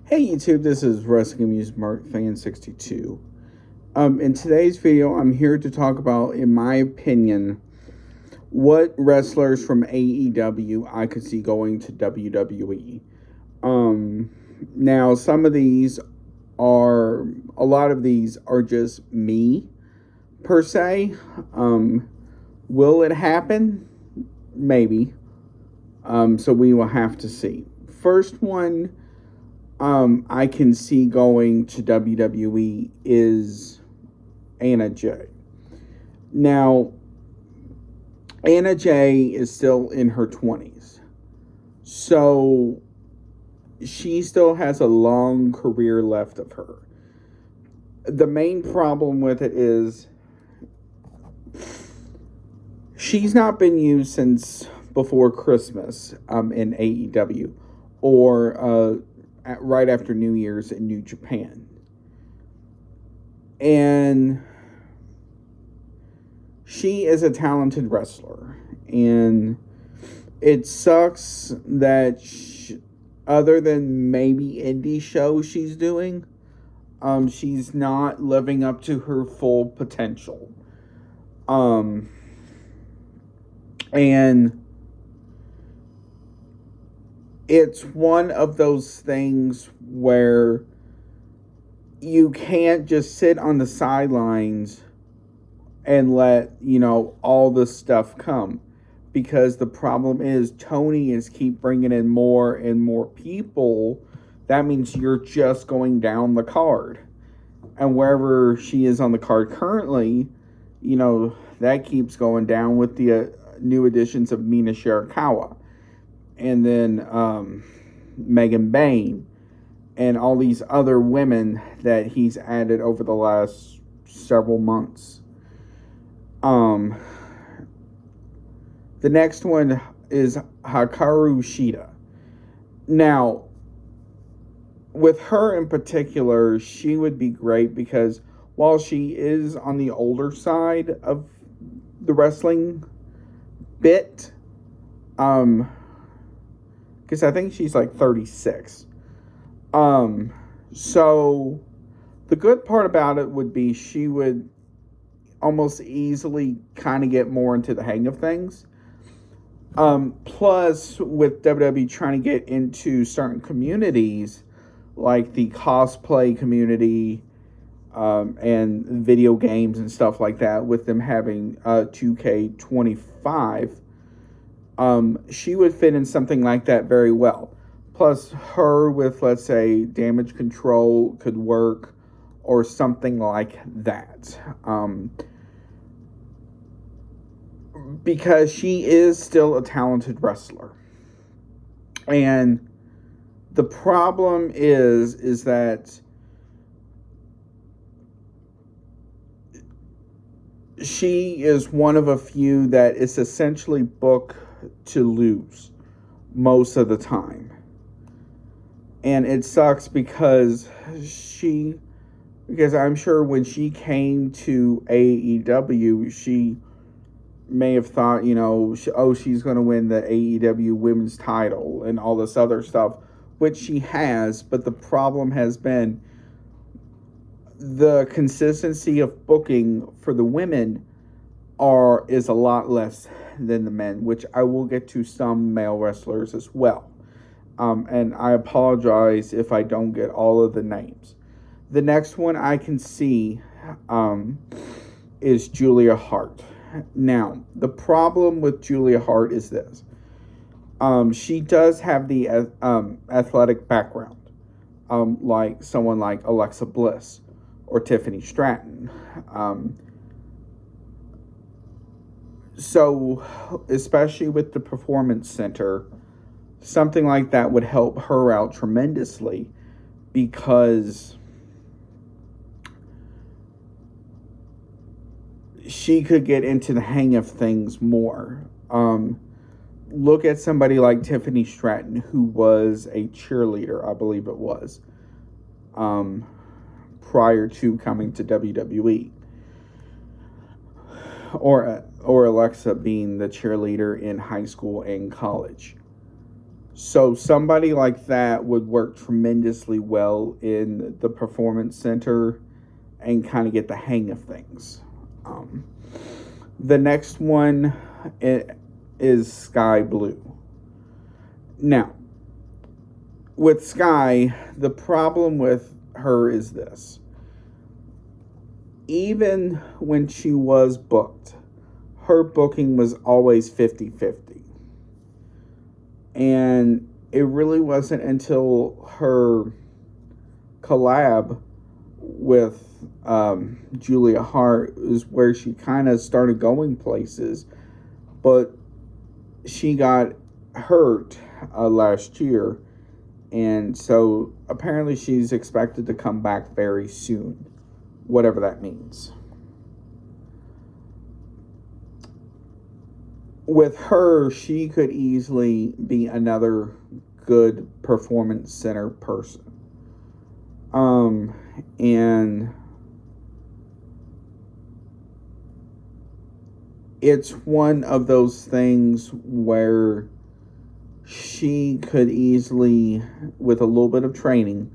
Hey YouTube, this is Wrestling News Mark Fan 62. In today's video, I'm here to talk about, in my opinion, what wrestlers from AEW I could see going to WWE. Now some of these are, a lot of these are just me per se. Will it happen? Maybe. So we will have to see. First one I can see going to WWE is Anna Jay. Now, Anna Jay is still in her 20s. So she still has a long career left of her. The main problem with it is she's not been used since before Christmas in AEW or right after New Year's in New Japan. And she is a talented wrestler. And it sucks that other than maybe indie shows she's doing, she's not living up to her full potential. And it's one of those things where you can't just sit on the sidelines and let, all this stuff come. Because the problem is Tony is keep bringing in more and more people. That means you're just going down the card. And wherever she is on the card currently, that keeps going down with the new additions of Mina Shirakawa. And then Megan Bain. And all these other women that he's added over the last several months. The next one is Hikaru Shida. Now, with her in particular, she would be great because while she is on the older side of the wrestling bit, because I think she's like 36. So the good part about it would be she would almost easily kind of get more into the hang of things. Plus, with WWE trying to get into certain communities, like the cosplay community, and video games and stuff like that, with them having 2K25, she would fit in something like that very well. Plus, her with, let's say, Damage Control could work, or something like that. Because she is still a talented wrestler. And the problem is that she is one of a few that is essentially booked to lose most of the time. And it sucks because I'm sure when she came to AEW, she may have thought, she's going to win the AEW women's title and all this other stuff, which she has, but the problem has been the consistency of booking for the women is a lot less than the men, which I will get to some male wrestlers as well. And I apologize if I don't get all of the names. The next one I can see is Julia Hart. Now, the problem with Julia Hart is this. She does have the athletic background, like someone like Alexa Bliss or Tiffany Stratton. So, especially with the Performance Center, something like that would help her out tremendously because she could get into the hang of things more. Look at somebody like Tiffany Stratton, who was a cheerleader, I believe it was, prior to coming to WWE. Or Alexa being the cheerleader in high school and college. So somebody like that would work tremendously well in the performance center and kind of get the hang of things. Um, the next one is Sky Blue. Now, with Sky, the problem with her is this. Even when she was booked, her booking was always 50-50. And it really wasn't until her collab with Julia Hart is where she kind of started going places. But she got hurt last year. And so apparently she's expected to come back very soon, whatever that means. With her, she could easily be another good performance center person. And it's one of those things where she could easily, with a little bit of training,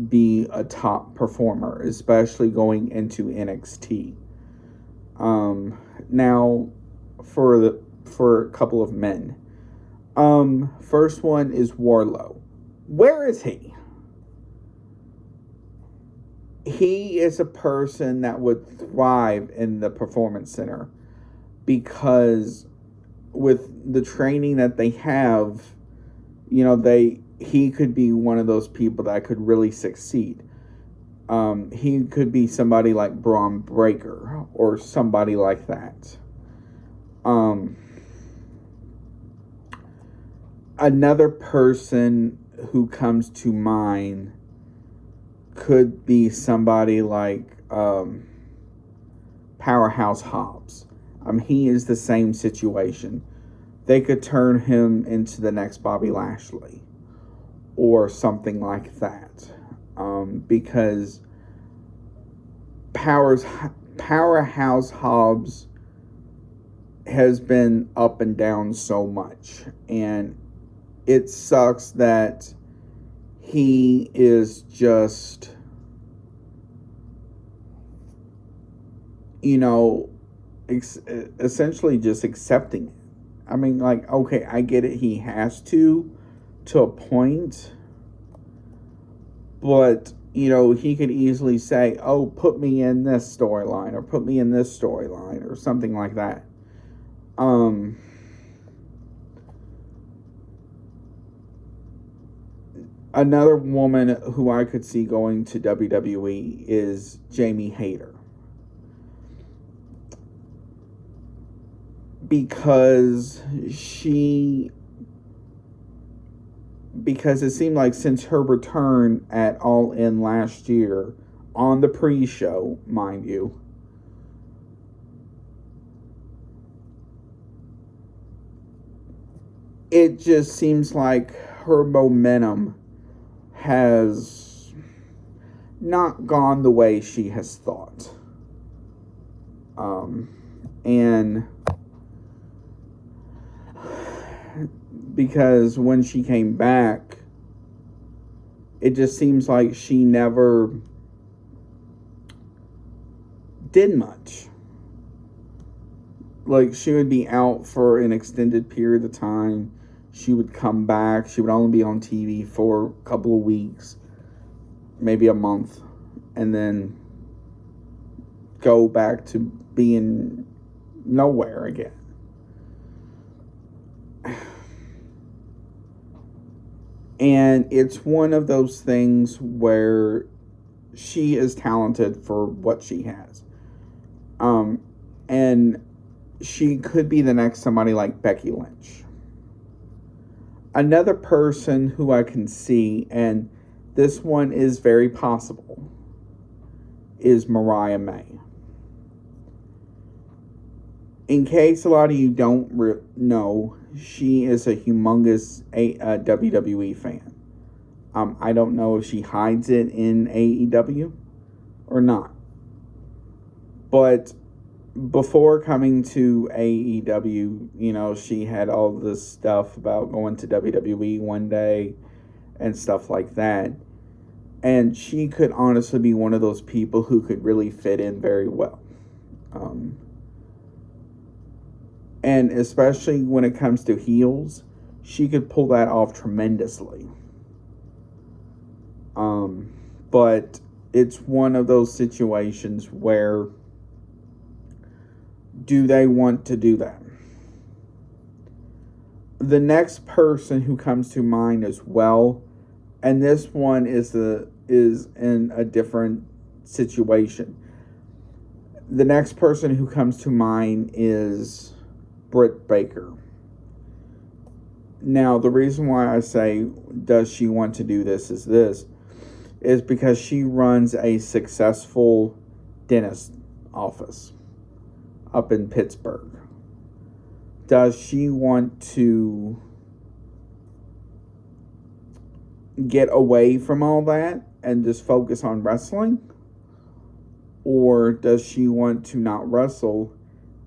be a top performer, especially going into NXT. Now, for a couple of men. First one is Wardlow. Where is he? He is a person that would thrive in the performance center because with the training that they have, he could be one of those people that could really succeed. He could be somebody like Braun Breaker or somebody like that. Another person who comes to mind could be somebody like Powerhouse Hobbs. He is the same situation. They could turn him into the next Bobby Lashley or something like that. Because Powerhouse Hobbs has been up and down so much. And it sucks that he is just, essentially just accepting it. Okay, I get it. He has to a point. But, he could easily say, oh, put me in this storyline or put me in this storyline or something like that. Another woman who I could see going to WWE is Jamie Hayter. Because it seemed like since her return at All In last year, on the pre-show, mind you, it just seems like her momentum has not gone the way she has thought. And because when she came back, it just seems like she never did much. Like, she would be out for an extended period of time. She would come back. She would only be on TV for a couple of weeks, maybe a month, and then go back to being nowhere again. And it's one of those things where she is talented for what she has. And she could be the next somebody like Becky Lynch. Another person who I can see, and this one is very possible, is Mariah May. In case a lot of you don't know, she is a humongous WWE fan. I don't know if she hides it in AEW or not. But before coming to AEW, you know, she had all this stuff about going to WWE one day and stuff like that. And she could honestly be one of those people who could really fit in very well. And especially when it comes to heels, she could pull that off tremendously. But it's one of those situations where, do they want to do that? The next person who comes to mind as well, and this one is in a different situation. The next person who comes to mind is Britt Baker. Now, the reason why I say, does she want to do this, is because she runs a successful dentist office up in Pittsburgh. Does she want to get away from all that and just focus on wrestling? Or does she want to not wrestle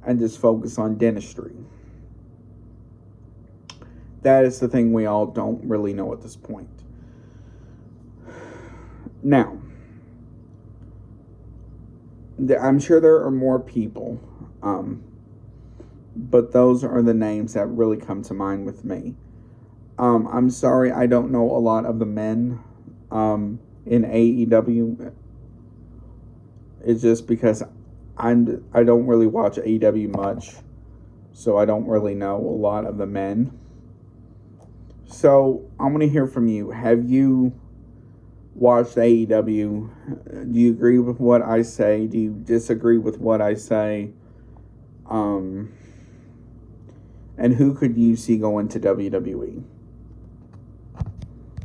and just focus on dentistry? That is the thing we all don't really know at this point. Now, I'm sure there are more people, but those are the names that really come to mind with me. I'm sorry, I don't know a lot of the men in AEW. It's just because I don't really watch AEW much, so I don't really know a lot of the men. So I'm going to hear from you. Have you watched AEW? Do you agree with what I say? Do you disagree with what I say? And who could you see going to WWE?